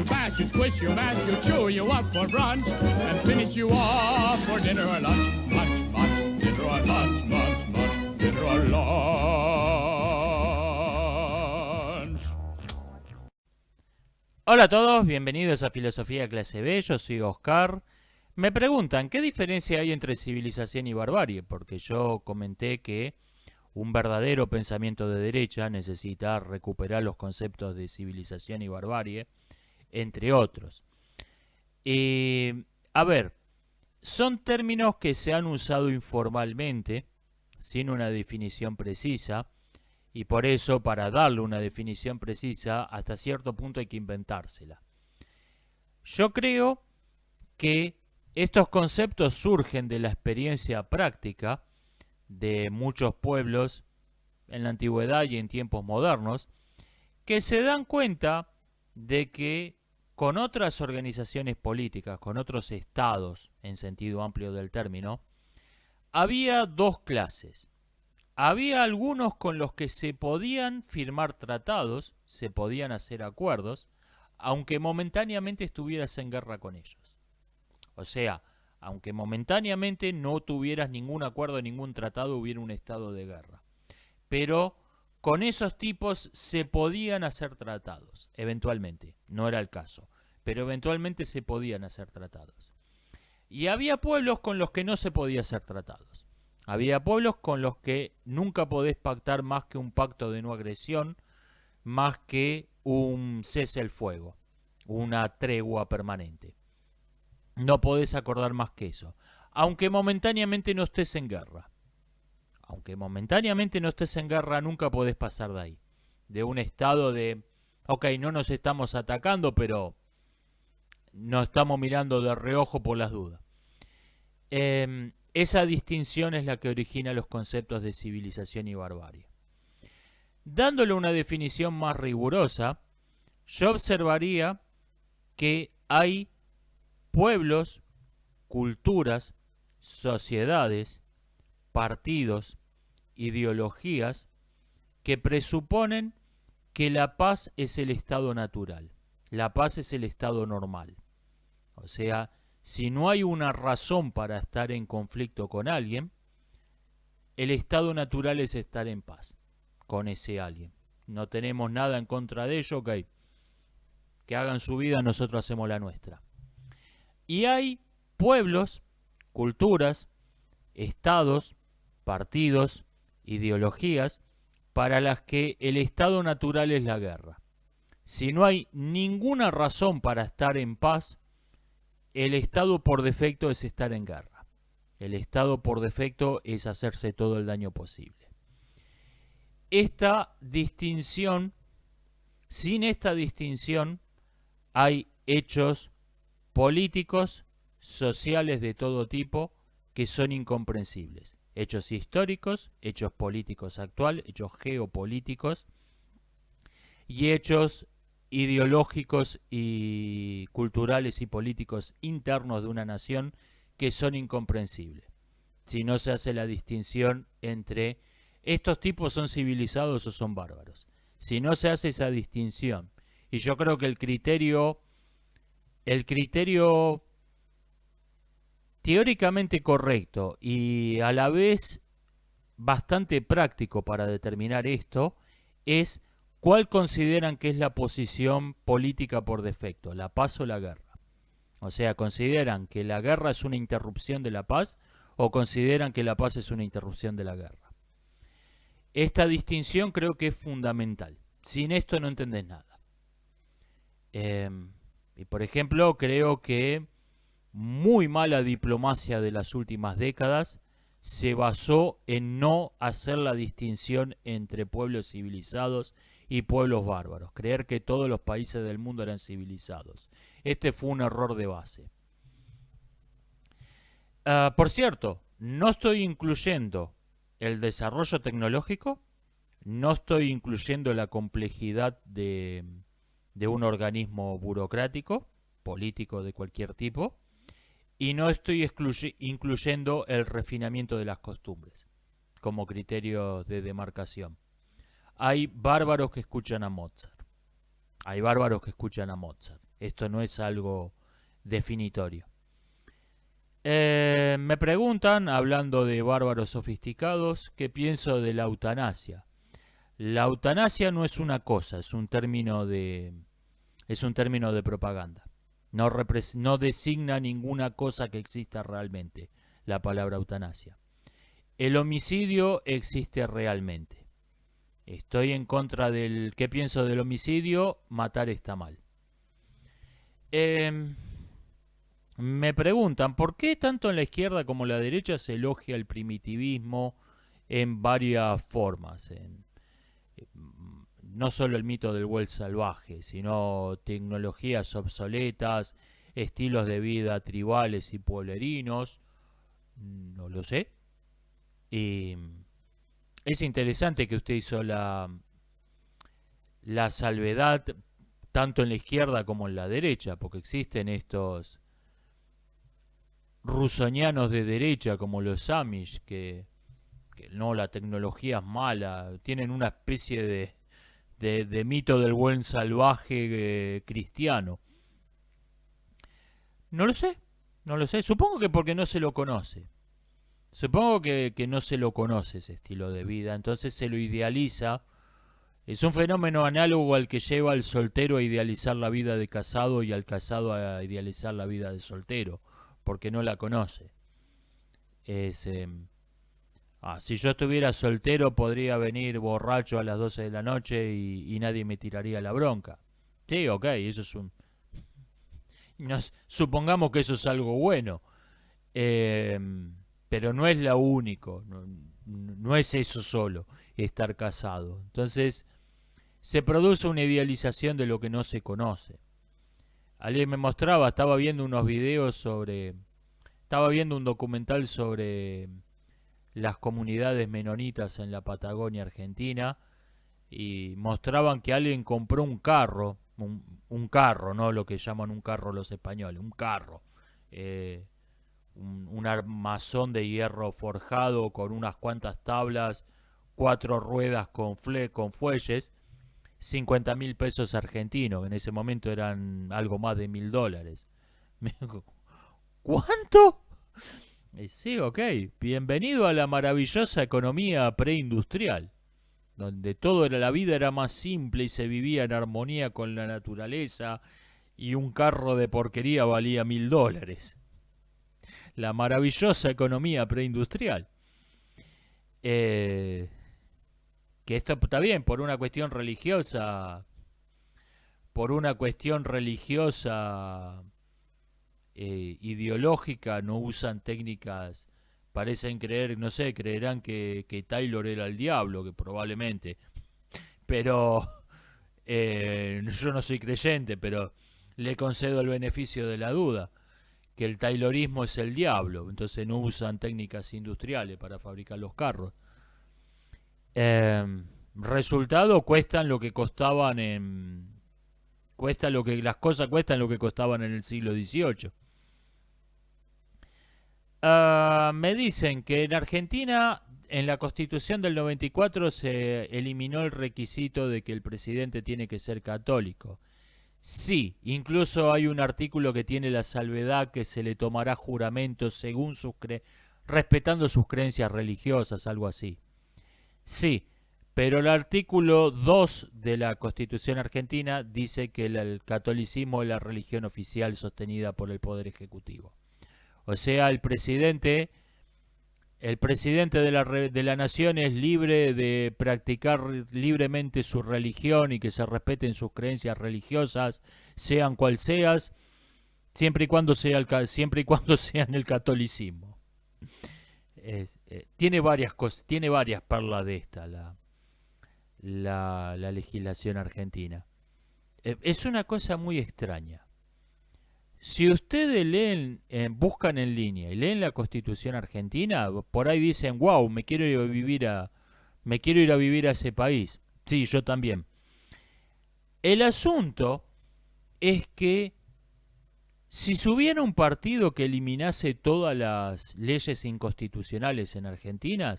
smash, you squish, you mash, you chew you up for brunch, and finish you off for dinner or lunch. Munch, munch, dinner or lunch, munch, munch, dinner or lunch. Hola a todos, bienvenidos a Filosofía Clase B, yo soy Oscar. Me preguntan, ¿qué diferencia hay entre civilización y barbarie? Porque yo comenté que un verdadero pensamiento de derecha necesita recuperar los conceptos de civilización y barbarie, entre otros. A ver, son términos que se han usado informalmente, sin una definición precisa, y por eso, para darle una definición precisa, hasta cierto punto hay que inventársela. Yo creo que estos conceptos surgen de la experiencia práctica de muchos pueblos en la antigüedad y en tiempos modernos, que se dan cuenta de que con otras organizaciones políticas, con otros estados, en sentido amplio del término, había dos clases. Había algunos con los que se podían firmar tratados, se podían hacer acuerdos, aunque momentáneamente estuvieras en guerra con ellos. O sea, aunque momentáneamente no tuvieras ningún acuerdo, ningún tratado, hubiera un estado de guerra. Pero con esos tipos se podían hacer tratados, eventualmente. No era el caso, pero eventualmente se podían hacer tratados. Y había pueblos con los que no se podía hacer tratados. Había pueblos con los que nunca podés pactar más que un pacto de no agresión, más que un cese el fuego, una tregua permanente. No podés acordar más que eso. Aunque momentáneamente no estés en guerra. Aunque momentáneamente no estés en guerra, nunca podés pasar de ahí. De un estado de, ok, no nos estamos atacando, pero nos estamos mirando de reojo por las dudas. Esa distinción es la que origina los conceptos de civilización y barbarie. Dándole una definición más rigurosa, yo observaría que hay pueblos, culturas, sociedades, partidos, ideologías que presuponen que la paz es el estado natural, la paz es el estado normal. O sea, si no hay una razón para estar en conflicto con alguien, el estado natural es estar en paz con ese alguien. No tenemos nada en contra de ello, ok. Que hagan su vida, nosotros hacemos la nuestra. Y hay pueblos, culturas, estados, partidos, ideologías para las que el estado natural es la guerra. Si no hay ninguna razón para estar en paz, el estado por defecto es estar en guerra. El estado por defecto es hacerse todo el daño posible. Esta distinción, sin esta distinción, hay hechos políticos, sociales de todo tipo, que son incomprensibles. Hechos históricos, hechos políticos actuales, hechos geopolíticos y hechos ideológicos y culturales y políticos internos de una nación que son incomprensibles. Si no se hace la distinción entre estos tipos son civilizados o son bárbaros. Si no se hace esa distinción, y yo creo que el criterio teóricamente correcto y a la vez bastante práctico para determinar esto es cuál consideran que es la posición política por defecto, la paz o la guerra. O sea, ¿consideran que la guerra es una interrupción de la paz o consideran que la paz es una interrupción de la guerra? Esta distinción creo que es fundamental. Sin esto no entendés nada. Y por ejemplo, creo que muy mala diplomacia de las últimas décadas se basó en no hacer la distinción entre pueblos civilizados y pueblos bárbaros. Creer que todos los países del mundo eran civilizados. Este fue un error de base. Por cierto, no estoy incluyendo el desarrollo tecnológico, no estoy incluyendo la complejidad de un organismo burocrático, político de cualquier tipo, y no estoy incluyendo el refinamiento de las costumbres como criterio de demarcación. Hay bárbaros que escuchan a Mozart. Hay bárbaros que escuchan a Mozart. Esto no es algo definitorio. Me preguntan, hablando de bárbaros sofisticados, ¿qué pienso de la eutanasia? La eutanasia no es una cosa, es un término de propaganda. No designa ninguna cosa que exista realmente, la palabra eutanasia. El homicidio existe realmente. Estoy en contra del... ¿Qué pienso del homicidio? Matar está mal. Me preguntan, ¿por qué tanto en la izquierda como en la derecha se elogia el primitivismo en varias formas? No solo el mito del vuelo salvaje, sino tecnologías obsoletas, estilos de vida tribales y pueblerinos. No lo sé. Y es interesante que usted hizo la salvedad tanto en la izquierda como en la derecha, porque existen estos rusonianos de derecha como los Amish, que no, la tecnología es mala, tienen una especie de mito del buen salvaje cristiano. No lo sé, no lo sé, supongo que porque no se lo conoce. Supongo que no se lo conoce ese estilo de vida, entonces se lo idealiza. Es un fenómeno análogo al que lleva al soltero a idealizar la vida de casado y al casado a idealizar la vida de soltero, porque no la conoce. Es, si yo estuviera soltero podría venir borracho a las 12 de la noche y nadie me tiraría la bronca. Sí, ok, eso es un... supongamos que eso es algo bueno, eh, pero no es lo único, no es eso solo, estar casado. Entonces se produce una idealización de lo que no se conoce. Alguien me mostraba, estaba viendo unos videos sobre... Estaba viendo un documental sobre las comunidades menonitas en la Patagonia Argentina y mostraban que alguien compró un carro, un carro, no lo que llaman un carro los españoles, un carro, un armazón de hierro forjado con unas cuantas tablas, 4 ruedas con fuelles, 50.000 pesos argentinos, que en ese momento eran algo más de $1.000. ¿Cuánto? Sí, ok. Bienvenido a la maravillosa economía preindustrial, donde todo era, la vida era más simple y se vivía en armonía con la naturaleza y un carro de porquería valía $1.000. La maravillosa economía preindustrial. Que esto está bien, por una cuestión religiosa ideológica, no usan técnicas, parecen creer, no sé, creerán que Taylor era el diablo, que probablemente, pero yo no soy creyente, pero le concedo el beneficio de la duda, que el taylorismo es el diablo, entonces no usan técnicas industriales para fabricar los carros. Resultado, cuestan lo que costaban las cosas cuestan lo que costaban en el siglo XVIII. Me dicen que en Argentina, en la Constitución del 94, se eliminó el requisito de que el presidente tiene que ser católico. Sí, incluso hay un artículo que tiene la salvedad que se le tomará juramento según respetando sus creencias religiosas, algo así. Sí, pero el artículo 2 de la Constitución argentina dice que el catolicismo es la religión oficial sostenida por el Poder Ejecutivo. O sea, el presidente de la nación es libre de practicar libremente su religión y que se respeten sus creencias religiosas, sean cual seas, siempre y cuando sean el catolicismo. Tiene varias cosas, tiene varias perlas de esta la legislación argentina. Es una cosa muy extraña. Si ustedes buscan en línea y leen la Constitución argentina, por ahí dicen, wow, me quiero ir a vivir a ese país. Sí, yo también. El asunto es que si se hubiera un partido que eliminase todas las leyes inconstitucionales en Argentina,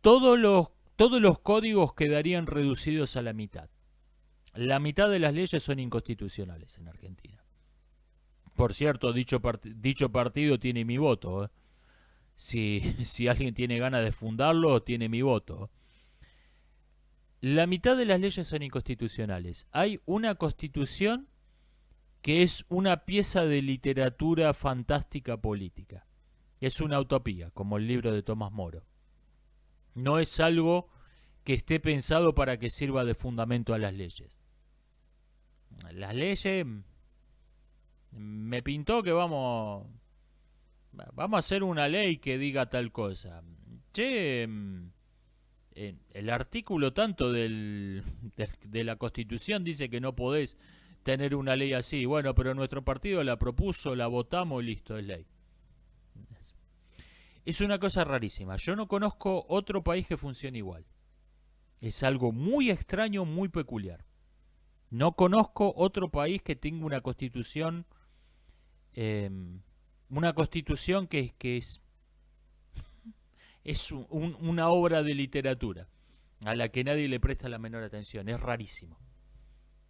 todos los códigos quedarían reducidos a la mitad. La mitad de las leyes son inconstitucionales en Argentina. Por cierto, dicho partido tiene mi voto. Si alguien tiene ganas de fundarlo, tiene mi voto. La mitad de las leyes son inconstitucionales. Hay una constitución que es una pieza de literatura fantástica política. Es una utopía, como el libro de Tomás Moro. No es algo que esté pensado para que sirva de fundamento a las leyes. Las leyes me pintó que vamos a hacer una ley que diga tal cosa. Che, el artículo tanto de la Constitución dice que no podés tener una ley así. Bueno, pero nuestro partido la propuso, la votamos y listo, es ley. Es una cosa rarísima. Yo no conozco otro país que funcione igual. Es algo muy extraño, muy peculiar. No conozco otro país que tenga una constitución que es una obra de literatura a la que nadie le presta la menor atención. Es rarísimo.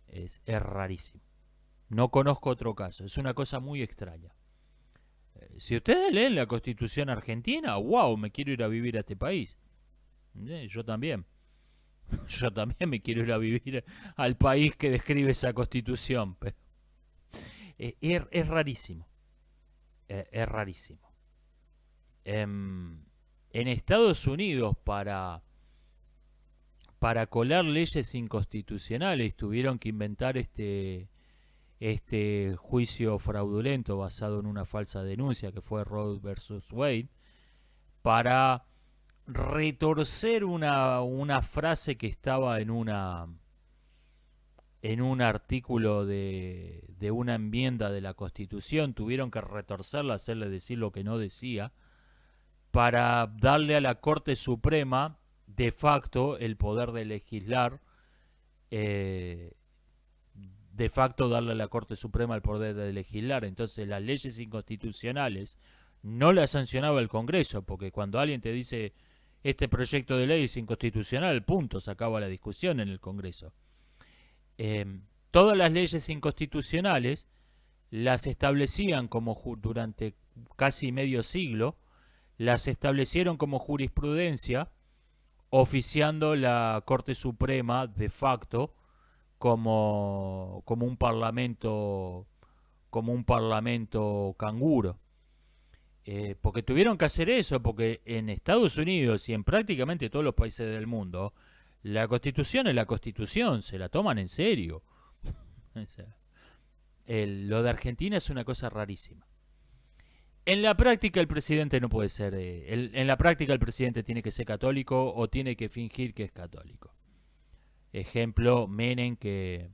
Es rarísimo. No conozco otro caso. Es una cosa muy extraña. Si ustedes leen la Constitución argentina, wow, me quiero ir a vivir a este país. Yo también. Yo también me quiero ir a vivir al país que describe esa Constitución. Pero es rarísimo. Es rarísimo. En Estados Unidos, para colar leyes inconstitucionales, tuvieron que inventar este juicio fraudulento basado en una falsa denuncia que fue Roe versus Wade, para retorcer una frase que estaba en un artículo de una enmienda de la Constitución. Tuvieron que retorcerla, hacerle decir lo que no decía, para darle a la Corte Suprema de facto el poder de legislar, de facto darle a la Corte Suprema el poder de legislar. Entonces las leyes inconstitucionales no las sancionaba el Congreso, porque cuando alguien te dice este proyecto de ley es inconstitucional, punto, se acaba la discusión en el Congreso. Todas las leyes inconstitucionales las establecían durante casi medio siglo, las establecieron como jurisprudencia, oficiando la Corte Suprema de facto como un parlamento canguro. Porque tuvieron que hacer eso, porque en Estados Unidos y en prácticamente todos los países del mundo, la Constitución es la Constitución, se la toman en serio. Lo de Argentina es una cosa rarísima. En la práctica el presidente no puede ser, en la práctica el presidente tiene que ser católico o tiene que fingir que es católico. Ejemplo Menem, que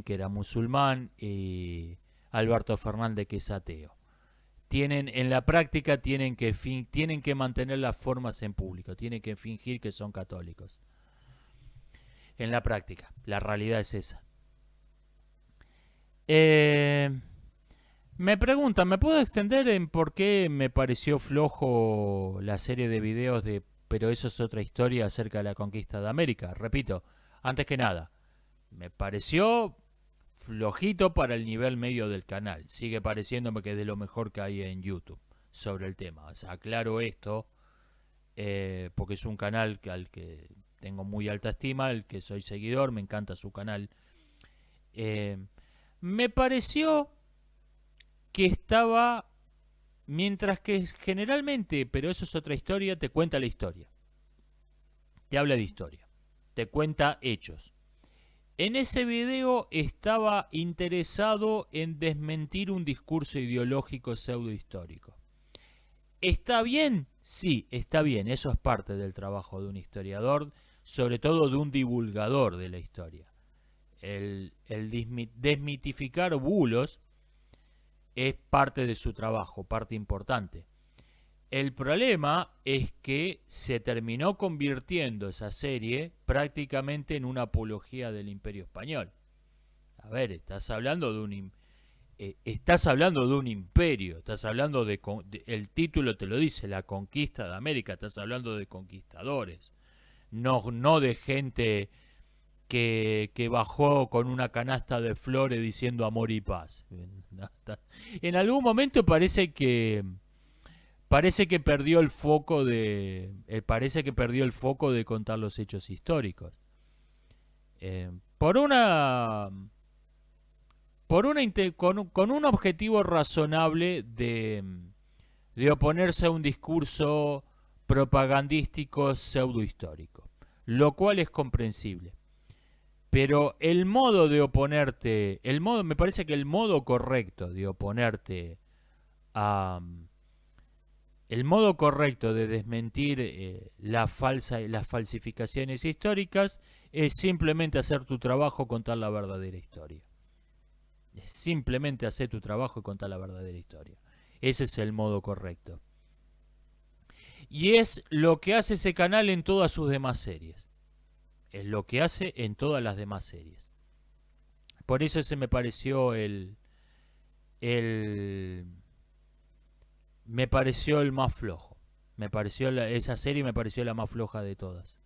era musulmán, y Alberto Fernández, que es ateo. En la práctica tienen que mantener las formas en público, tienen que fingir que son católicos. En la práctica, la realidad es esa. Me preguntan, ¿me puedo extender en por qué me pareció flojo la serie de videos de Pero eso es otra historia acerca de la conquista de América? Repito, antes que nada, me pareció flojito para el nivel medio del canal. Sigue pareciéndome que es de lo mejor que hay en YouTube sobre el tema. O sea, aclaro esto, porque es un canal al que tengo muy alta estima, al que soy seguidor, me encanta su canal. Me pareció que estaba, mientras que generalmente, pero eso es otra historia, te cuenta la historia, te habla de historia, te cuenta hechos. En ese video estaba interesado en desmentir un discurso ideológico pseudohistórico. ¿Está bien? Sí, está bien, eso es parte del trabajo de un historiador, sobre todo de un divulgador de la historia. El desmitificar bulos es parte de su trabajo, parte importante. El problema es que se terminó convirtiendo esa serie prácticamente en una apología del Imperio Español. A ver, estás hablando de un imperio, estás hablando el título te lo dice, la conquista de América, estás hablando de conquistadores, no de gente que bajó con una canasta de flores diciendo amor y paz. En algún momento parece que perdió el foco de contar los hechos históricos. Eh, por una con un objetivo razonable de oponerse a un discurso propagandístico pseudohistórico, lo cual es comprensible. Pero el modo de oponerte, me parece que el modo correcto de oponerte a, el modo correcto de desmentir las falsificaciones históricas es simplemente hacer tu trabajo y contar la verdadera historia. Es simplemente hacer tu trabajo y contar la verdadera historia. Ese es el modo correcto. Y es lo que hace ese canal en todas sus demás series. Es lo que hace en todas las demás series. Por eso ese me pareció me pareció el más flojo. Esa serie me pareció la más floja de todas.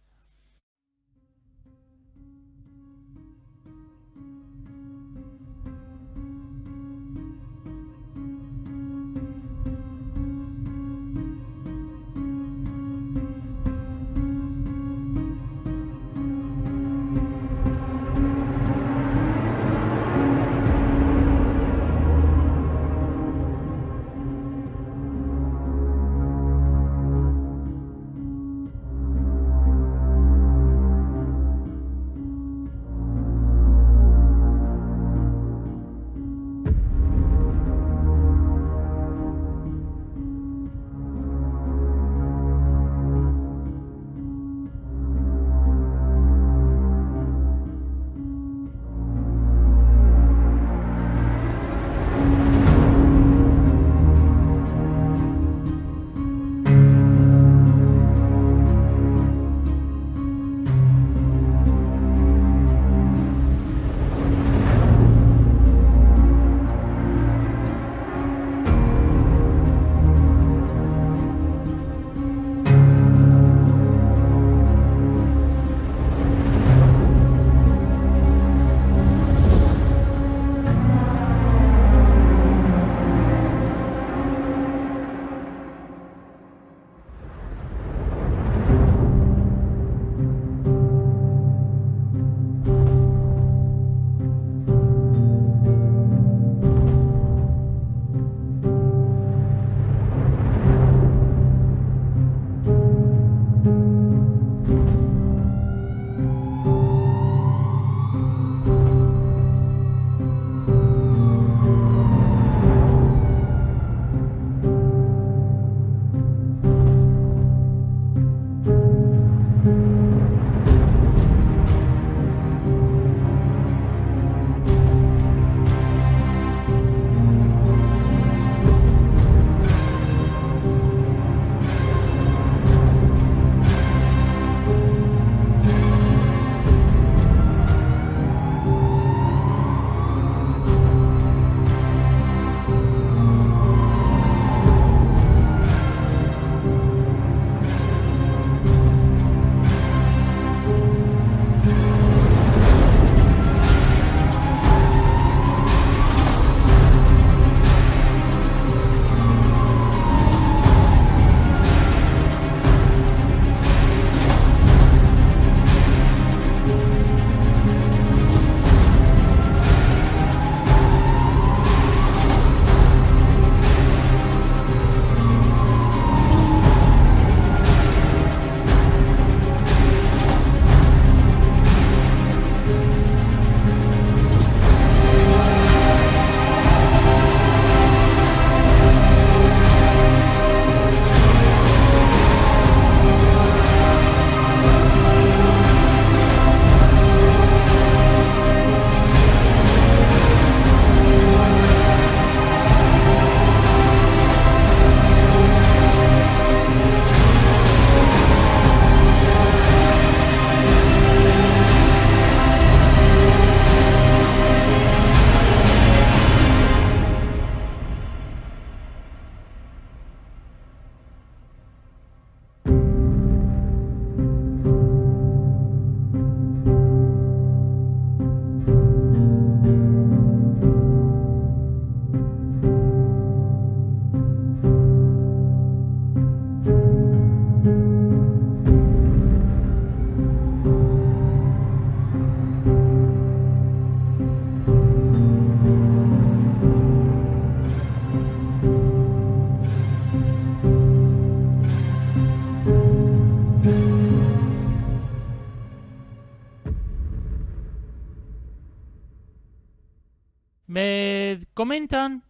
comentan...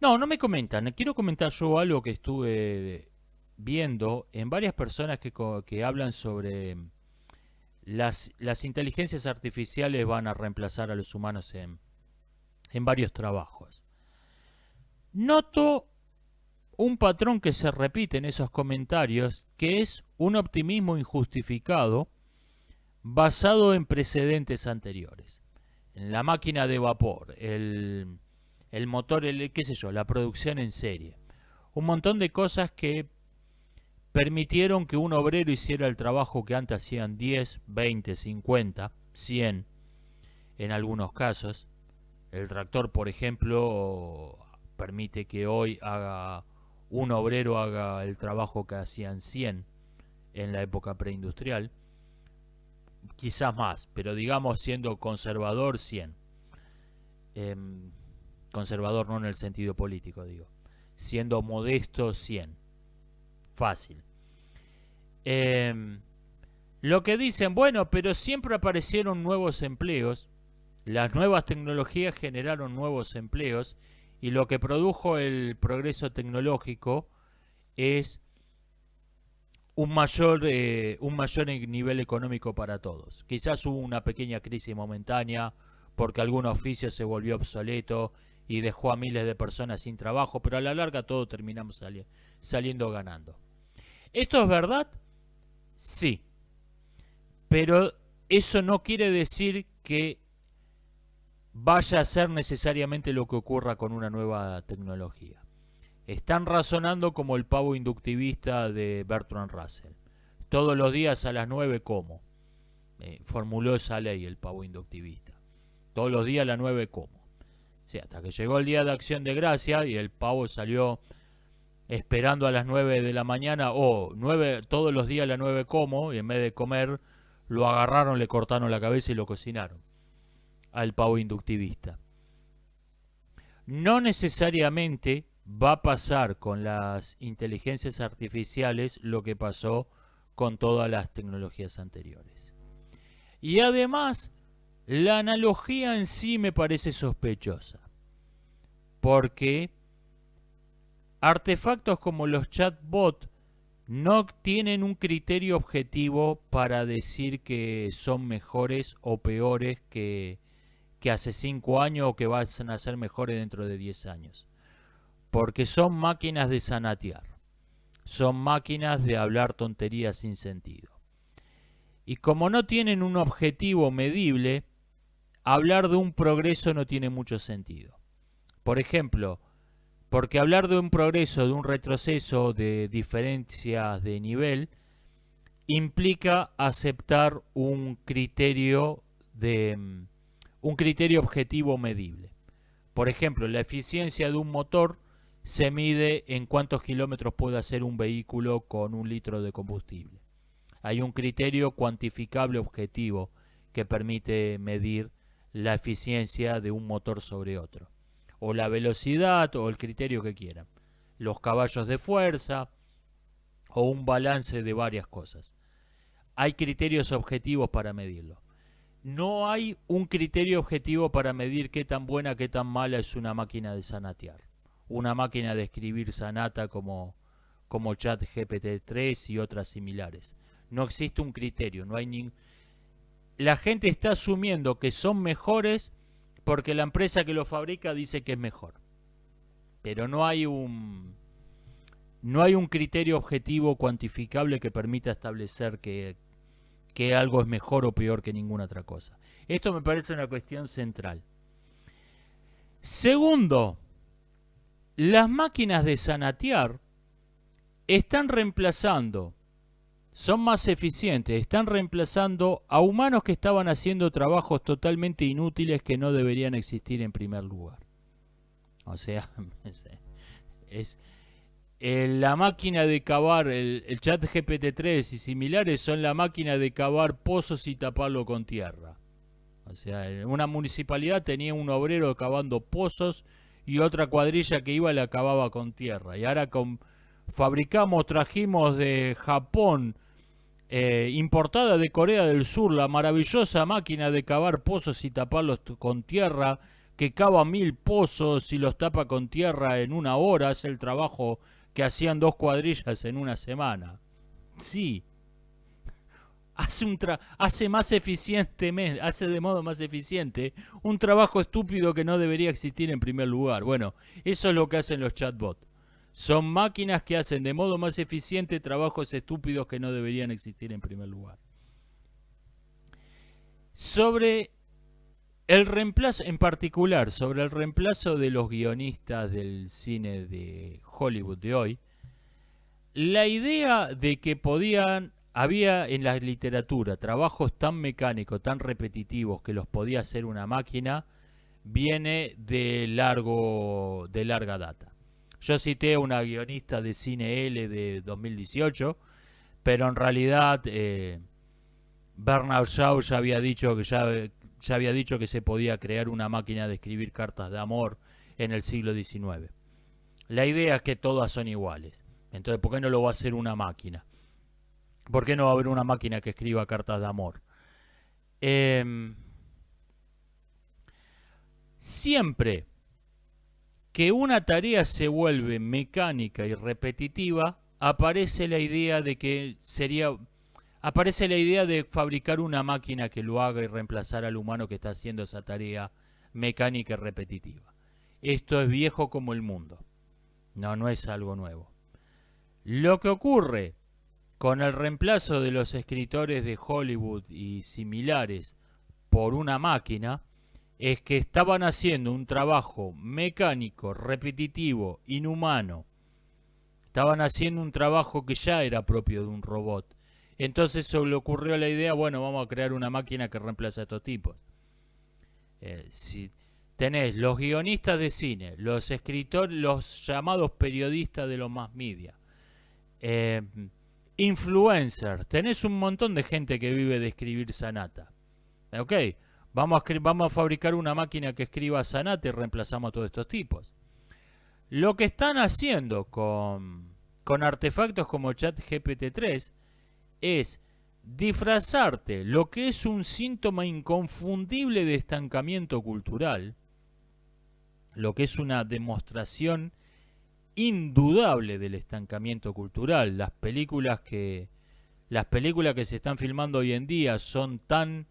No, no me comentan. Quiero comentar yo algo que estuve viendo en varias personas que hablan sobre las inteligencias artificiales van a reemplazar a los humanos en varios trabajos. Noto un patrón que se repite en esos comentarios, que es un optimismo injustificado basado en precedentes anteriores. En la máquina de vapor, el motor, qué sé yo, la producción en serie. Un montón de cosas que permitieron que un obrero hiciera el trabajo que antes hacían 10, 20, 50, 100 en algunos casos. El tractor, por ejemplo, permite que hoy un obrero haga el trabajo que hacían 100 en la época preindustrial. Quizás más, pero digamos siendo conservador 100. Conservador no en el sentido político, digo. Siendo modesto 100. Fácil. Lo que dicen, bueno, pero siempre aparecieron nuevos empleos. Las nuevas tecnologías generaron nuevos empleos y lo que produjo el progreso tecnológico es un mayor nivel económico para todos. Quizás hubo una pequeña crisis momentánea porque algún oficio se volvió obsoleto y dejó a miles de personas sin trabajo, pero a la larga todos terminamos saliendo ganando. ¿Esto es verdad? Sí. Pero eso no quiere decir que vaya a ser necesariamente lo que ocurra con una nueva tecnología. Están razonando como el pavo inductivista de Bertrand Russell. Todos los días a las 9 como. Formuló esa ley el pavo inductivista. Todos los días a las 9 como. Sí, hasta que llegó el día de Acción de Gracia y el pavo salió esperando a las 9 de la mañana, todos los días a las 9 como, y en vez de comer, lo agarraron, le cortaron la cabeza y lo cocinaron al pavo inductivista. No necesariamente va a pasar con las inteligencias artificiales lo que pasó con todas las tecnologías anteriores. Y además, la analogía en sí me parece sospechosa, porque artefactos como los chatbots no tienen un criterio objetivo para decir que son mejores o peores que hace 5 años o que van a ser mejores dentro de 10 años. Porque son máquinas de zanatear. Son máquinas de hablar tonterías sin sentido. Y como no tienen un objetivo medible, hablar de un progreso no tiene mucho sentido. Por ejemplo, porque hablar de un progreso, de un retroceso, de diferencias de nivel, implica aceptar un criterio objetivo medible. Por ejemplo, la eficiencia de un motor se mide en cuántos kilómetros puede hacer un vehículo con 1 litro de combustible. Hay un criterio cuantificable objetivo que permite medir la eficiencia de un motor sobre otro. O la velocidad o el criterio que quieran. Los caballos de fuerza o un balance de varias cosas. Hay criterios objetivos para medirlo. No hay un criterio objetivo para medir qué tan buena, qué tan mala es una máquina de zanatear. Una máquina de escribir zanata como ChatGPT-3 y otras similares. No existe un criterio, no hay La gente está asumiendo que son mejores porque la empresa que lo fabrica dice que es mejor. Pero no hay un criterio objetivo cuantificable que permita establecer que algo es mejor o peor que ninguna otra cosa. Esto me parece una cuestión central. Segundo, las máquinas de zanatear están reemplazando, son más eficientes, están reemplazando a humanos que estaban haciendo trabajos totalmente inútiles que no deberían existir en primer lugar. O sea, la máquina de cavar, el ChatGPT-3 y similares son la máquina de cavar pozos y taparlo con tierra. O sea, una municipalidad tenía un obrero cavando pozos y otra cuadrilla que iba y la cavaba con tierra. Y ahora trajimos de Japón, importada de Corea del Sur, la maravillosa máquina de cavar pozos y taparlos con tierra que cava 1000 pozos y los tapa con tierra en 1 hora, hace el trabajo que hacían 2 cuadrillas en una semana. Sí, hace más eficientemente, hace de modo más eficiente un trabajo estúpido que no debería existir en primer lugar. Bueno, eso es lo que hacen los chatbots. Son máquinas que hacen de modo más eficiente trabajos estúpidos que no deberían existir en primer lugar. Sobre el reemplazo, en particular, sobre el reemplazo de los guionistas del cine de Hollywood de hoy, la idea de que había en la literatura trabajos tan mecánicos, tan repetitivos que los podía hacer una máquina, viene de larga data. Yo cité a una guionista de Cine L de 2018, pero en realidad Bernard Shaw ya había dicho que se podía crear una máquina de escribir cartas de amor en el siglo XIX. La idea es que todas son iguales. Entonces, ¿por qué no lo va a hacer una máquina? ¿Por qué no va a haber una máquina que escriba cartas de amor? Siempre que una tarea se vuelve mecánica y repetitiva, aparece la idea de fabricar una máquina que lo haga y reemplazar al humano que está haciendo esa tarea mecánica y repetitiva. Esto es viejo como el mundo. No es algo nuevo. Lo que ocurre con el reemplazo de los escritores de Hollywood y similares por una máquina es que estaban haciendo un trabajo mecánico, repetitivo, inhumano. Estaban haciendo un trabajo que ya era propio de un robot. Entonces se le ocurrió la idea, bueno, vamos a crear una máquina que reemplace a estos tipos. Si tenés los guionistas de cine, los escritores, los llamados periodistas de los mass media, influencers, tenés un montón de gente que vive de escribir sanata. Ok, vamos a fabricar una máquina que escriba sanata y reemplazamos a todos estos tipos. Lo que están haciendo con artefactos como ChatGPT-3 es disfrazarte lo que es un síntoma inconfundible de estancamiento cultural, lo que es una demostración indudable del estancamiento cultural. Las películas que se están filmando hoy en día son tan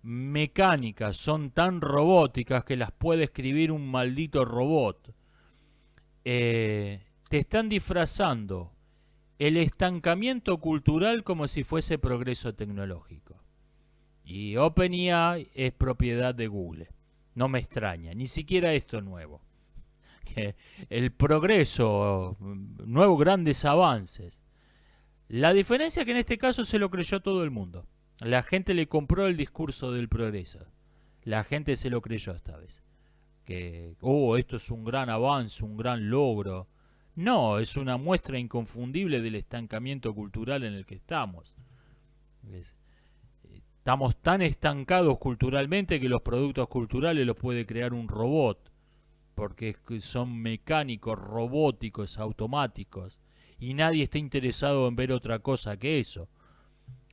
mecánicas, son tan robóticas que las puede escribir un maldito robot. Te están disfrazando el estancamiento cultural como si fuese progreso tecnológico. Y OpenAI es propiedad de Google. No me extraña, ni siquiera esto es nuevo. El progreso, nuevos grandes avances. La diferencia es que en este caso se lo creyó todo el mundo. La gente le compró el discurso del progreso. La gente se lo creyó esta vez. Que, esto es un gran avance, un gran logro. No, es una muestra inconfundible del estancamiento cultural en el que estamos. Estamos tan estancados culturalmente que los productos culturales los puede crear un robot. Porque son mecánicos, robóticos, automáticos. Y nadie está interesado en ver otra cosa que eso.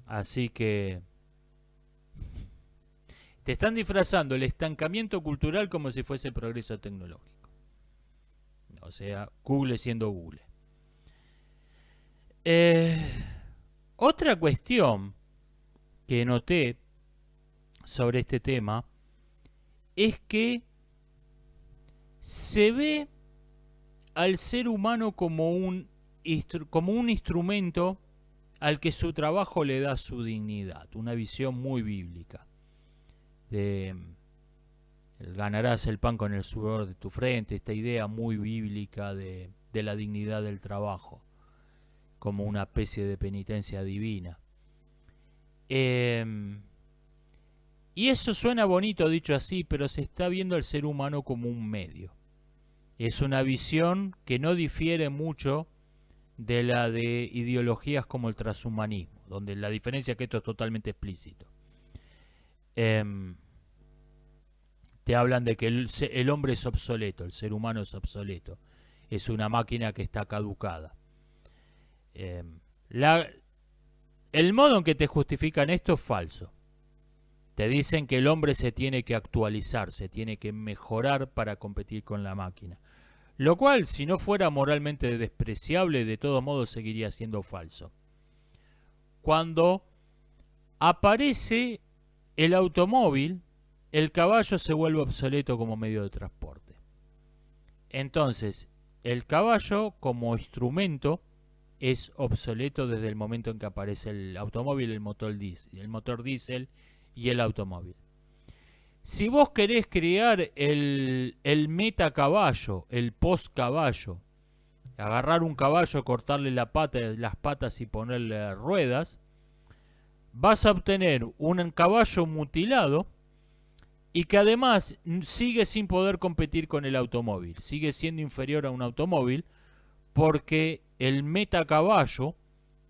Así que te están disfrazando el estancamiento cultural como si fuese progreso tecnológico. O sea, Google siendo Google. Otra cuestión que noté sobre este tema es que se ve al ser humano como un instrumento al que su trabajo le da su dignidad. Una visión muy bíblica. Ganarás el pan con el sudor de tu frente. Esta idea muy bíblica de la dignidad del trabajo. Como una especie de penitencia divina. Y eso suena bonito dicho así, pero se está viendo al ser humano como un medio. Es una visión que no difiere mucho de la de ideologías como el transhumanismo, donde la diferencia es que esto es totalmente explícito. Te hablan de que el hombre es obsoleto, el ser humano es obsoleto, es una máquina que está caducada. El modo en que te justifican esto es falso, Te dicen que el hombre se tiene que actualizar, se tiene que mejorar para competir con la máquina. Lo cual, si no fuera moralmente despreciable, de todos modos seguiría siendo falso. Cuando aparece el automóvil, el caballo se vuelve obsoleto como medio de transporte. Entonces, el caballo como instrumento es obsoleto desde el momento en que aparece el automóvil, el motor diésel y el automóvil. Si vos querés crear el meta caballo, el post caballo, agarrar un caballo, cortarle las patas y ponerle ruedas, vas a obtener un caballo mutilado y que además sigue sin poder competir con el automóvil, sigue siendo inferior a un automóvil porque el metacaballo,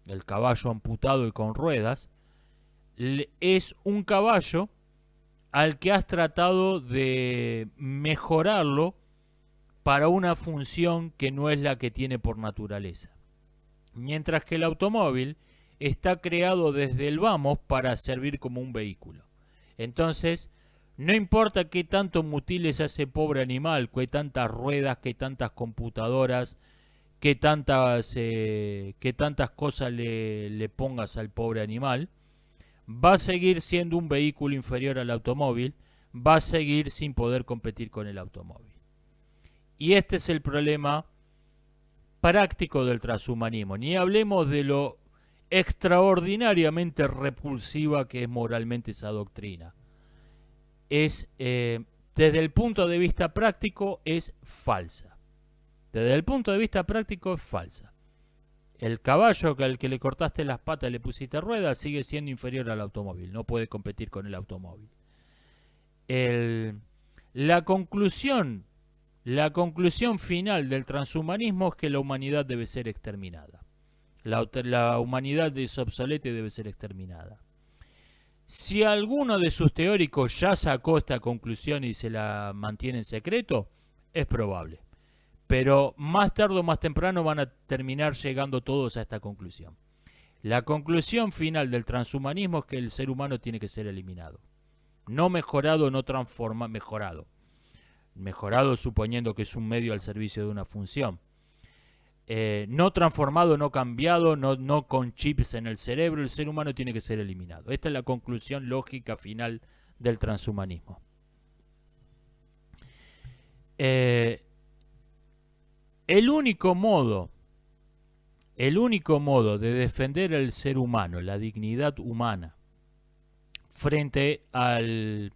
el caballo amputado y con ruedas, es un caballo al que has tratado de mejorarlo para una función que no es la que tiene por naturaleza. Mientras que el automóvil está creado desde el vamos para servir como un vehículo. Entonces, no importa qué tanto mutiles a ese pobre animal, qué tantas ruedas, qué tantas computadoras, qué tantas cosas le pongas al pobre animal, va a seguir siendo un vehículo inferior al automóvil, va a seguir sin poder competir con el automóvil. Y este es el problema práctico del transhumanismo. Ni hablemos de lo extraordinariamente repulsiva que es moralmente esa doctrina. Desde el punto de vista práctico es falsa. Desde el punto de vista práctico es falsa. El caballo al que le cortaste las patas y le pusiste ruedas sigue siendo inferior al automóvil. No puede competir con el automóvil. La conclusión final del transhumanismo es que la humanidad debe ser exterminada. La humanidad es obsoleta y debe ser exterminada. Si alguno de sus teóricos ya sacó esta conclusión y se la mantiene en secreto, es probable. Pero más tarde o más temprano van a terminar llegando todos a esta conclusión. La conclusión final del transhumanismo es que el ser humano tiene que ser eliminado. No mejorado, no transformado, mejorado. Mejorado suponiendo que es un medio al servicio de una función. No transformado, no cambiado, no con chips en el cerebro. El ser humano tiene que ser eliminado. Esta es la conclusión lógica final del transhumanismo. El único modo de defender al ser humano, la dignidad humana, frente al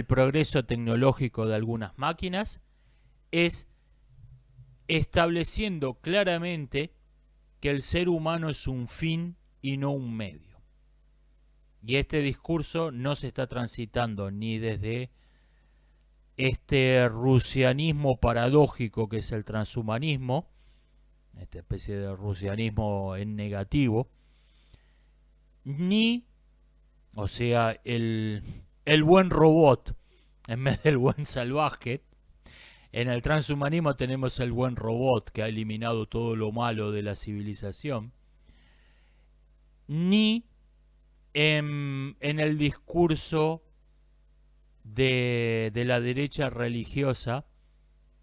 progreso tecnológico de algunas máquinas, es estableciendo claramente que el ser humano es un fin y no un medio. Y este discurso no se está transitando ni desde este rusianismo paradójico que es el transhumanismo, esta especie de rusianismo en negativo, ni, o sea, el buen robot en vez del buen salvaje. En el transhumanismo tenemos el buen robot que ha eliminado todo lo malo de la civilización, ni en el discurso de la derecha religiosa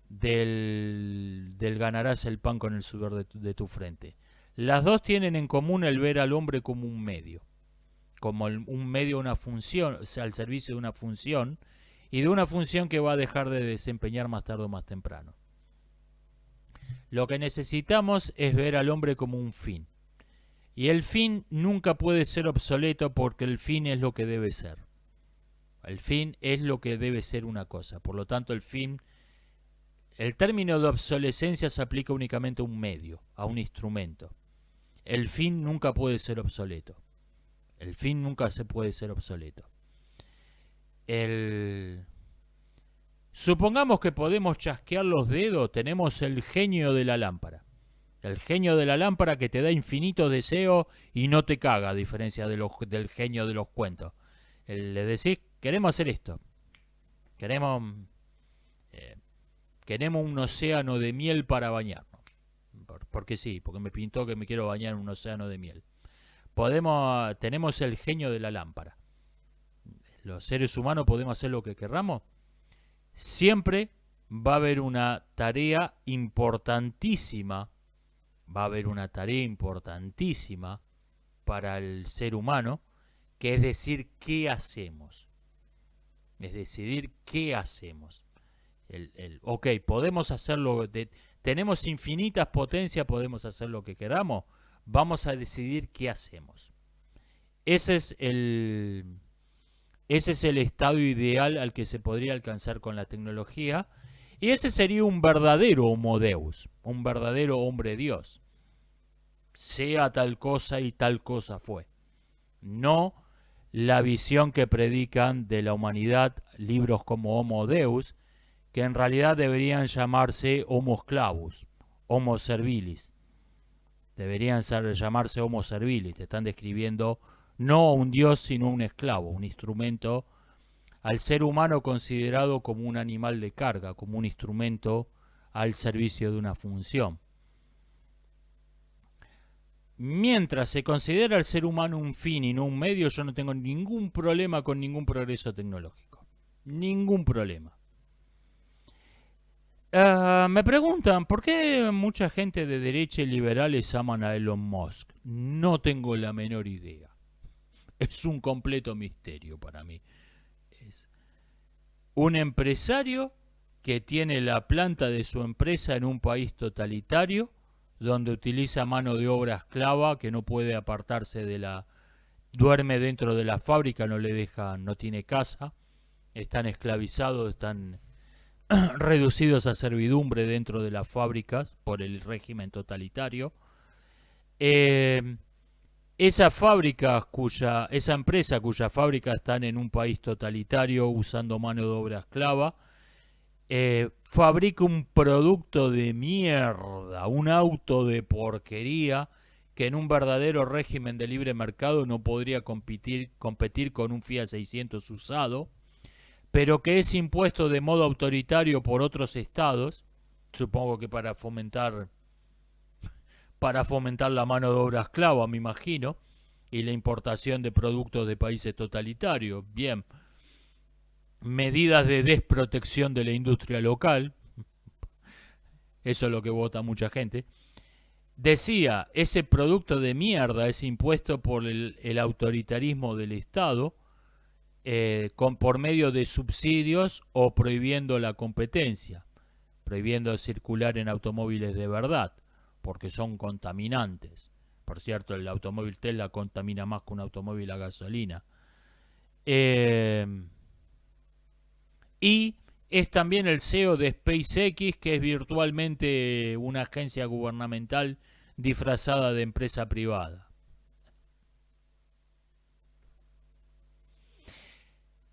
del ganarás el pan con el sudor de tu frente. Las dos tienen en común el ver al hombre como un medio, un medio, una función, o sea, al servicio de una función, y de una función que va a dejar de desempeñar más tarde o más temprano. Lo que necesitamos es ver al hombre como un fin. Y el fin nunca puede ser obsoleto porque el fin es lo que debe ser. El fin es lo que debe ser una cosa. Por lo tanto, el término de obsolescencia se aplica únicamente a un medio, a un instrumento. El fin nunca puede ser obsoleto. El fin nunca se puede ser obsoleto. Supongamos que podemos chasquear los dedos, tenemos el genio de la lámpara. El genio de la lámpara que te da infinito deseo y no te caga, a diferencia del genio de los cuentos. Le decís, queremos hacer esto. Queremos un océano de miel para bañarnos. Porque sí, porque me pintó que me quiero bañar en un océano de miel. Tenemos el genio de la lámpara. los seres humanos podemos hacer lo que querramos, siempre va a haber una tarea importantísima, para el ser humano, que es decir, ¿qué hacemos? Es decidir qué hacemos. Ok, podemos hacerlo, tenemos infinitas potencias, podemos hacer lo que queramos, vamos a decidir qué hacemos. Ese es el estado ideal al que se podría alcanzar con la tecnología, y ese sería un verdadero Homo Deus, un verdadero hombre Dios. Sea tal cosa y tal cosa fue. No la visión que predican de la humanidad libros como Homo Deus, que en realidad deberían llamarse Homo Sclavus, Homo Servilis. Deberían llamarse Homo Servilis. Te están describiendo no un dios, sino un esclavo, un instrumento, al ser humano considerado como un animal de carga, como un instrumento al servicio de una función. Mientras se considera al ser humano un fin y no un medio, yo no tengo ningún problema con ningún progreso tecnológico. Ningún problema. Me preguntan, ¿por qué mucha gente de derecha y liberales aman a Elon Musk? No tengo la menor idea. Es un completo misterio para mí. Es un empresario que tiene la planta de su empresa en un país totalitario, donde utiliza mano de obra esclava que no puede apartarse de la... duerme dentro de la fábrica, no le dejan, no tiene casa, están esclavizados, están reducidos a servidumbre dentro de las fábricas por el régimen totalitario. Esa empresa cuya fábrica están en un país totalitario usando mano de obra esclava, fabrica un producto de mierda, un auto de porquería que en un verdadero régimen de libre mercado no podría competir con un Fiat 600 usado, pero que es impuesto de modo autoritario por otros estados, supongo que para fomentar la mano de obra esclava, me imagino, y la importación de productos de países totalitarios. Bien, medidas de desprotección de la industria local, eso es lo que vota mucha gente. Decía, ese producto de mierda es impuesto por el autoritarismo del Estado, por medio de subsidios o prohibiendo la competencia, prohibiendo circular en automóviles de verdad, porque son contaminantes. Por cierto, el automóvil Tesla contamina más que un automóvil a gasolina. Y es también el CEO de SpaceX, que es virtualmente una agencia gubernamental disfrazada de empresa privada.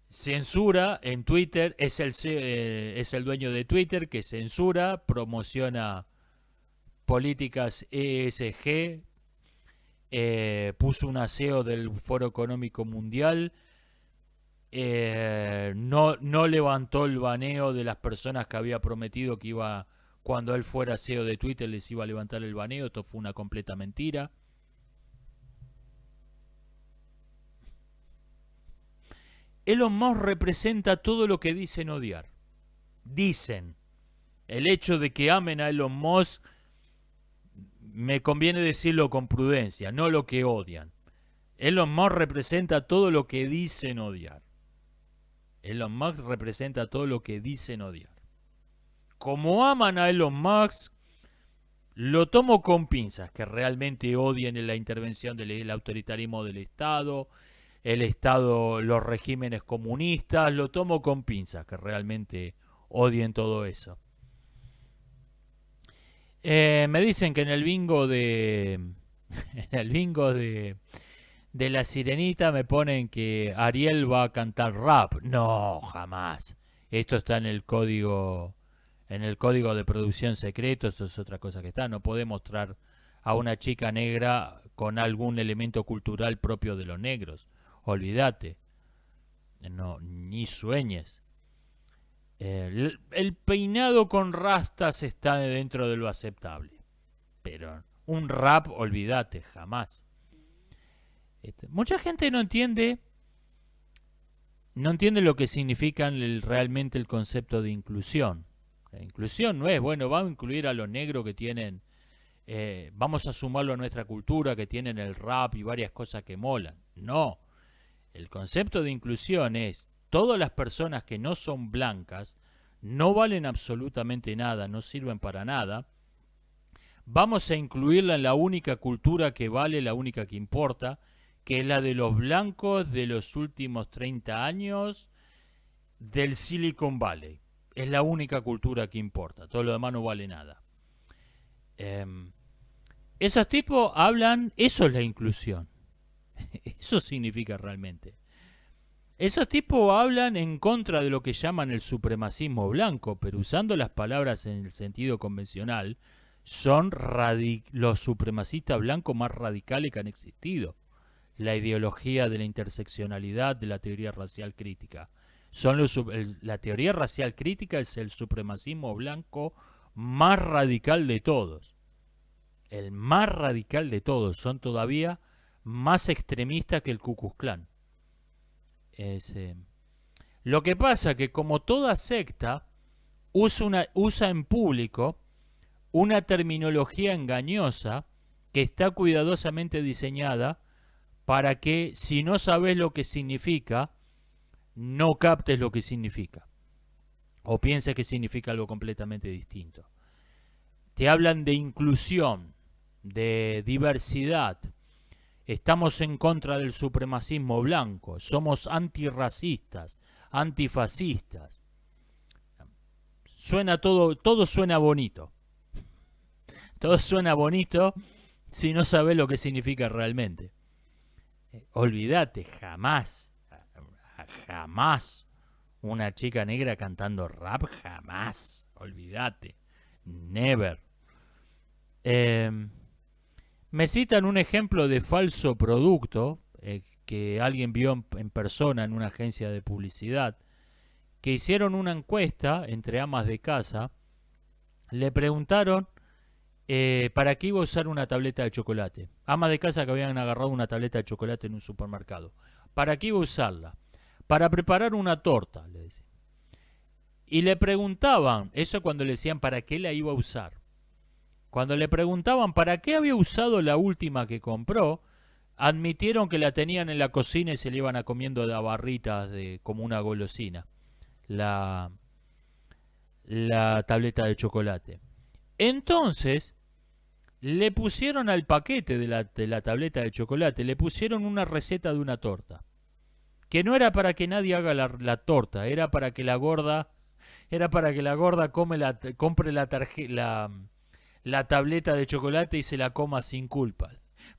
Censura en Twitter, es el dueño de Twitter, que censura, promociona políticas ESG, puso un aseo del Foro Económico Mundial, no levantó el baneo de las personas que había prometido que iba, cuando él fuera CEO de Twitter, les iba a levantar el baneo. Esto fue una completa mentira. Elon Musk representa todo lo que dicen odiar. Dicen. El hecho de que amen a Elon Musk, me conviene decirlo con prudencia, no lo que odian. Elon Musk representa todo lo que dicen odiar. Elon Musk representa todo lo que dicen odiar. Como aman a Elon Musk, lo tomo con pinzas, que realmente odien la intervención del autoritarismo del Estado, los regímenes comunistas, lo tomo con pinzas, que realmente odien todo eso. Me dicen que en el bingo de La Sirenita me ponen que Ariel va a cantar rap. No, jamás. Esto está en el código de producción secreto. Eso es otra cosa que está. No podés mostrar a una chica negra con algún elemento cultural propio de los negros. Olvídate. No, ni sueñes. El peinado con rastas está dentro de lo aceptable. Pero un rap, olvídate, jamás. Mucha gente no entiende no entienden lo que significa realmente el concepto de inclusión. La inclusión no es, bueno, vamos a incluir a los negros que tienen, vamos a sumarlo a nuestra cultura, que tienen el rap y varias cosas que molan. No, el concepto de inclusión es, todas las personas que no son blancas, no valen absolutamente nada, no sirven para nada, vamos a incluirla en la única cultura que vale, la única que importa, que es la de los blancos de los últimos 30 años del Silicon Valley. Es la única cultura que importa, todo lo demás no vale nada. Esos tipos hablan, eso es la inclusión. Eso significa realmente. Esos tipos hablan en contra de lo que llaman el supremacismo blanco, pero usando las palabras en el sentido convencional, son los supremacistas blancos más radicales que han existido. La ideología de la interseccionalidad, de la teoría racial crítica. La teoría racial crítica es el supremacismo blanco más radical de todos. El más radical de todos. Son todavía más extremistas que el Ku Klux Klan. Lo que pasa que como toda secta usa en público una terminología engañosa que está cuidadosamente diseñada para que si no sabes lo que significa, no captes lo que significa. O pienses que significa algo completamente distinto. Te hablan de inclusión, de diversidad. Estamos en contra del supremacismo blanco. Somos antirracistas, antifascistas. Suena todo suena bonito. Todo suena bonito si no sabes lo que significa realmente. Olvídate, jamás una chica negra cantando rap, jamás, olvídate, never. Me citan un ejemplo de falso producto que alguien vio en persona en una agencia de publicidad, que hicieron una encuesta entre amas de casa, le preguntaron ¿para qué iba a usar una tableta de chocolate? Amas de casa que habían agarrado una tableta de chocolate en un supermercado. ¿Para qué iba a usarla? Para preparar una torta, le decían. Y le preguntaban, eso cuando le decían para qué la iba a usar. Cuando le preguntaban para qué había usado la última que compró, admitieron que la tenían en la cocina y se le iban a comiendo de barritas como una golosina. La tableta de chocolate. Entonces, le pusieron al paquete de la tableta de chocolate, le pusieron una receta de una torta. Que no era para que nadie haga la torta, era para que la gorda compre la tableta de chocolate y se la coma sin culpa.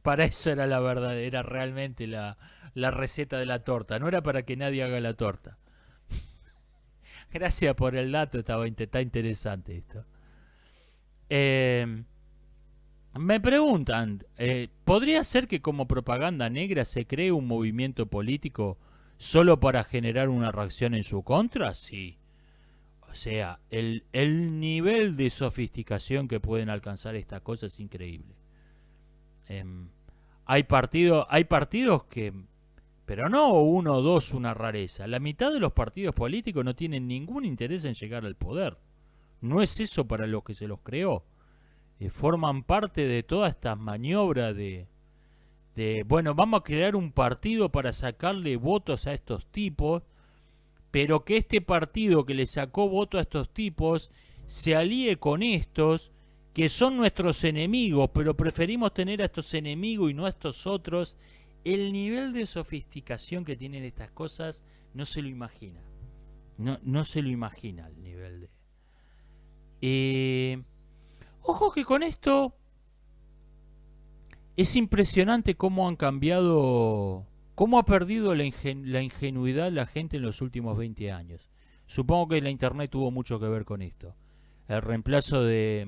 Para eso era la verdad, era realmente la receta de la torta, no era para que nadie haga la torta. Gracias por el dato, está interesante esto. Me preguntan, ¿podría ser que como propaganda negra se cree un movimiento político solo para generar una reacción en su contra? Sí. O sea, el nivel de sofisticación que pueden alcanzar estas cosas es increíble. Hay partidos que, pero no uno o dos, una rareza. La mitad de los partidos políticos no tienen ningún interés en llegar al poder. No es eso para lo que se los creó. Forman parte de todas estas maniobras de bueno, vamos a crear un partido para sacarle votos a estos tipos, pero que este partido que le sacó votos a estos tipos se alíe con estos que son nuestros enemigos, pero preferimos tener a estos enemigos y no a estos otros. El nivel de sofisticación que tienen estas cosas no se lo imagina. No se lo imagina el nivel de... Ojo que con esto es impresionante cómo han cambiado, cómo ha perdido la ingenuidad la gente en los últimos 20 años. Supongo que la internet tuvo mucho que ver con esto. El reemplazo de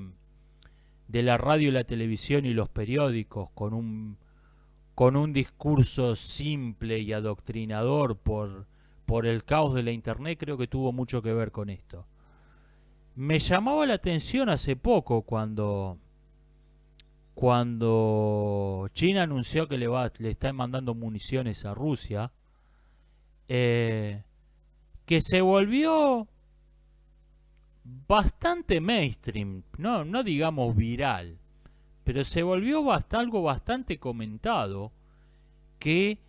la radio, la televisión y los periódicos con un discurso simple y adoctrinador por el caos de la internet, creo que tuvo mucho que ver con esto. Me llamaba la atención hace poco cuando China anunció que le está mandando municiones a Rusia. que se volvió bastante mainstream, no digamos viral, pero se volvió algo bastante comentado, que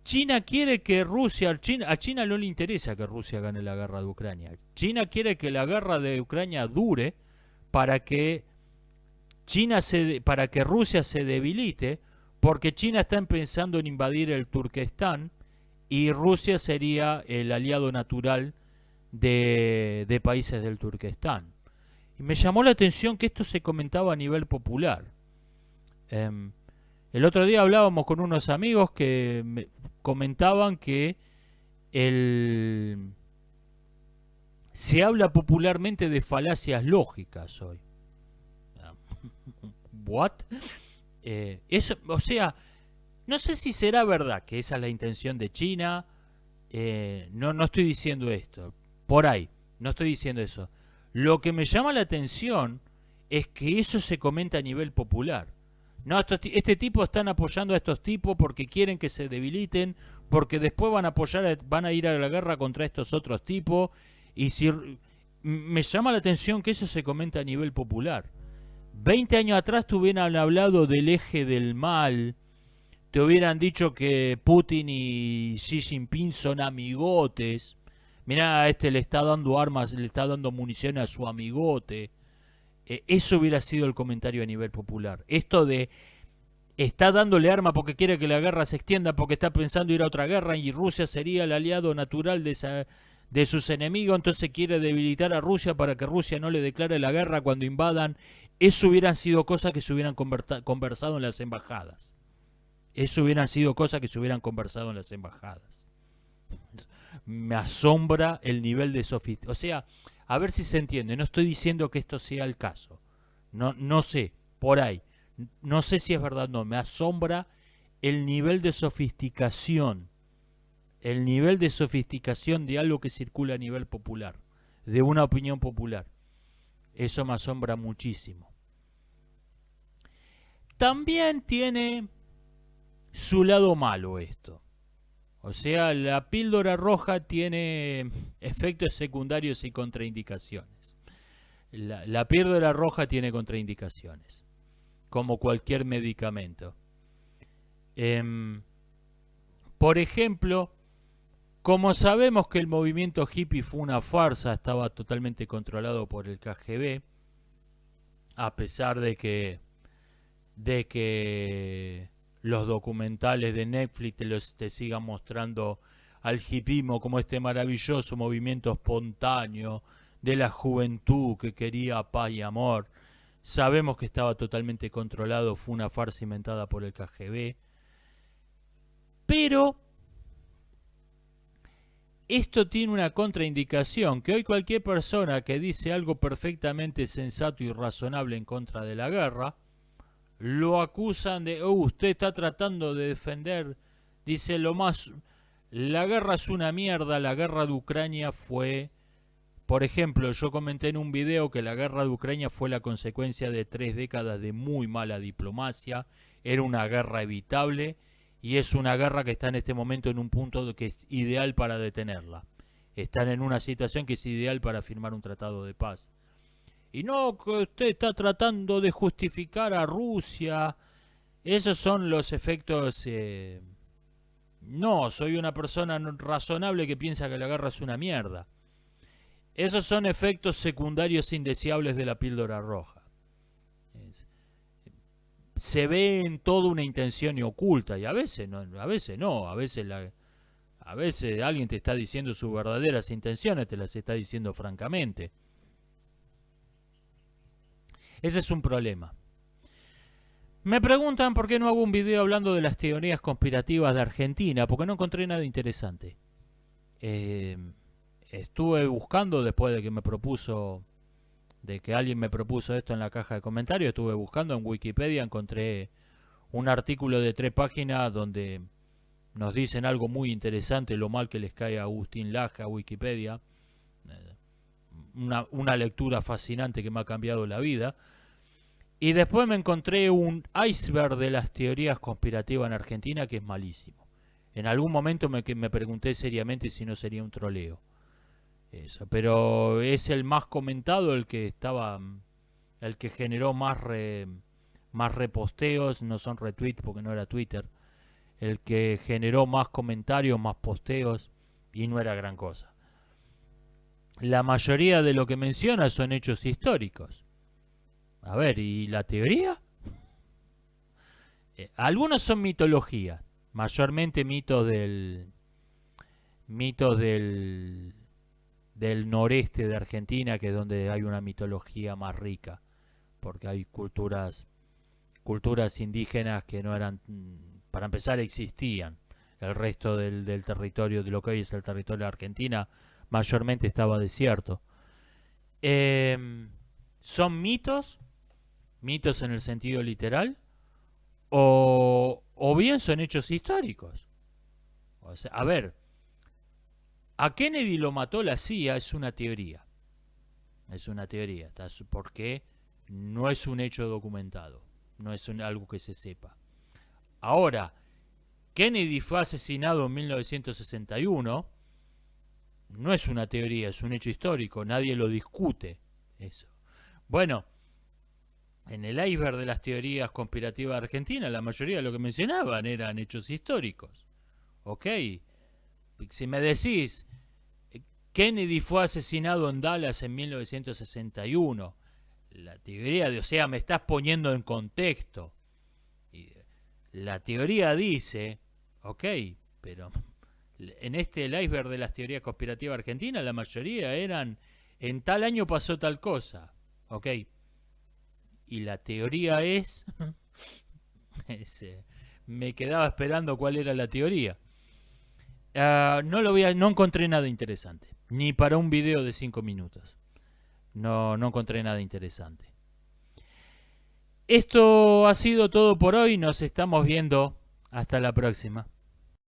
China quiere que a China no le interesa que Rusia gane la guerra de Ucrania. China quiere que la guerra de Ucrania dure para que para que Rusia se debilite, porque China está pensando en invadir el Turquestán y Rusia sería el aliado natural de países del Turquestán. Y me llamó la atención que esto se comentaba a nivel popular. El otro día hablábamos con unos amigos que me comentaban que se habla popularmente de falacias lógicas hoy. ¿What? Eso, o sea, no sé si será verdad que esa es la intención de China. No estoy diciendo esto. Por ahí, no estoy diciendo eso. Lo que me llama la atención es que eso se comenta a nivel popular. No, este tipo están apoyando a estos tipos porque quieren que se debiliten, porque después van a ir a la guerra contra estos otros tipos. Y si me llama la atención que eso se comenta a nivel popular. 20 años atrás te hubieran hablado del eje del mal, te hubieran dicho que Putin y Xi Jinping son amigotes. Mirá, este le está dando armas, le está dando municiones a su amigote. Eso hubiera sido el comentario a nivel popular. Esto de está dándole arma porque quiere que la guerra se extienda, porque está pensando ir a otra guerra y Rusia sería el aliado natural de sus enemigos, entonces quiere debilitar a Rusia para que Rusia no le declare la guerra cuando invadan. Eso hubieran sido cosas que se hubieran conversado en las embajadas. Eso hubieran sido cosas que se hubieran conversado en las embajadas. Me asombra el nivel de sofisticación. O sea, a ver si se entiende. No estoy diciendo que esto sea el caso. No sé, por ahí. No sé si es verdad o no. Me asombra el nivel de sofisticación. El nivel de sofisticación de algo que circula a nivel popular. De una opinión popular. Eso me asombra muchísimo. También tiene su lado malo esto. O sea, la píldora roja tiene efectos secundarios y contraindicaciones. La píldora roja tiene contraindicaciones, como cualquier medicamento. Por ejemplo, como sabemos que el movimiento hippie fue una farsa, estaba totalmente controlado por el KGB, a pesar de que los documentales de Netflix te sigan mostrando al hippismo como este maravilloso movimiento espontáneo de la juventud que quería paz y amor. Sabemos que estaba totalmente controlado, fue una farsa inventada por el KGB. Pero esto tiene una contraindicación, que hoy cualquier persona que dice algo perfectamente sensato y razonable en contra de la guerra, lo acusan de, usted está tratando de defender, dice la guerra es una mierda, la guerra de Ucrania fue, por ejemplo, yo comenté en un video que la guerra de Ucrania fue la consecuencia de 3 décadas de muy mala diplomacia, era una guerra evitable y es una guerra que está en este momento en un punto que es ideal para detenerla. Están en una situación que es ideal para firmar un tratado de paz. Y no que usted está tratando de justificar a Rusia. Esos son los efectos. No, soy una persona razonable que piensa que la guerra es una mierda. Esos son efectos secundarios indeseables de la píldora roja. Se ve en toda una intención oculta y a veces no, a veces alguien te está diciendo sus verdaderas intenciones, te las está diciendo francamente. Ese es un problema. Me preguntan por qué no hago un video hablando de las teorías conspirativas de Argentina, porque no encontré nada interesante. Estuve buscando después de que alguien me propuso esto en la caja de comentarios, estuve buscando en Wikipedia, encontré un artículo de 3 páginas donde nos dicen algo muy interesante, lo mal que les cae a Agustín Laje, a Wikipedia. Una lectura fascinante que me ha cambiado la vida. Y después me encontré un iceberg de las teorías conspirativas en Argentina que es malísimo. En algún momento me pregunté seriamente si no sería un troleo. Eso, pero es el más comentado, el que estaba, el que generó más reposteos, no son retweets porque no era Twitter, el que generó más comentarios, más posteos, y no era gran cosa. La mayoría de lo que menciona son hechos históricos. A ver, ¿y la teoría? Algunos son mitología, mayormente mitos del noreste de Argentina, que es donde hay una mitología más rica, porque hay culturas indígenas que no eran, para empezar, existían. El resto del territorio, de lo que hoy es el territorio de Argentina, mayormente estaba desierto. ¿Son mitos? ¿Mitos en el sentido literal? ¿O bien son hechos históricos? O sea, a ver, a Kennedy lo mató la CIA, es una teoría. Es una teoría, porque no es un hecho documentado. No es algo que se sepa. Ahora, Kennedy fue asesinado en 1961. No es una teoría, es un hecho histórico. Nadie lo discute. Eso. Bueno, en el iceberg de las teorías conspirativas de Argentina, la mayoría de lo que mencionaban eran hechos históricos. Ok. Si me decís, Kennedy fue asesinado en Dallas en 1961. La teoría o sea, me estás poniendo en contexto. La teoría dice, ok, pero en el iceberg de las teorías conspirativas argentinas, la mayoría eran, en tal año pasó tal cosa, ok. Y la teoría es, me quedaba esperando cuál era la teoría. No encontré nada interesante, ni para un video de 5 minutos. No encontré nada interesante. Esto ha sido todo por hoy. Nos estamos viendo. Hasta la próxima.